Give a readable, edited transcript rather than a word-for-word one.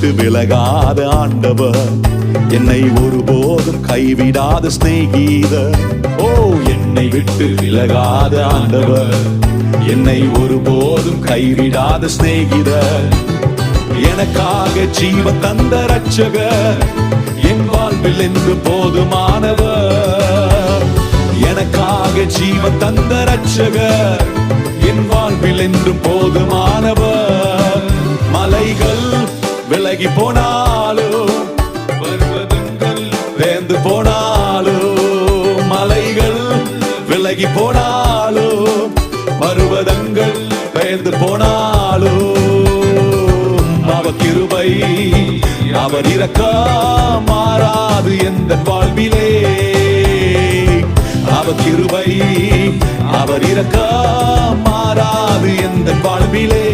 விட்டு விலகாத ஆண்டவர், என்னை ஒருபோதும் கைவிடாத சிநேகிதர். ஓ, என்னை விட்டு விலகாத ஆண்டவர், என்னை ஒருபோதும் கைவிடாத சிநேகிதர். எனக்காக ஜீவன் தந்த ரட்சகர், என் வாழ்வில் என்று போதுமானவர். எனக்காக ஜீவன் தந்த ரட்சகர், என் வாழ்வில் என்று போதுமானவர். மலைகள் விலகி போனாலும், பர்வதங்கள் வேந்து போனாலும், மலைகள் விலகி போனாலும், பர்வதங்கள் வேந்து போனாலும், அவர் கிருபை அவர் இரக்கம் மாறாது எந்த வாழ்விலே. அவர் கிருபை அவர் இரக்கம் மாறாது எந்த வாழ்விலே.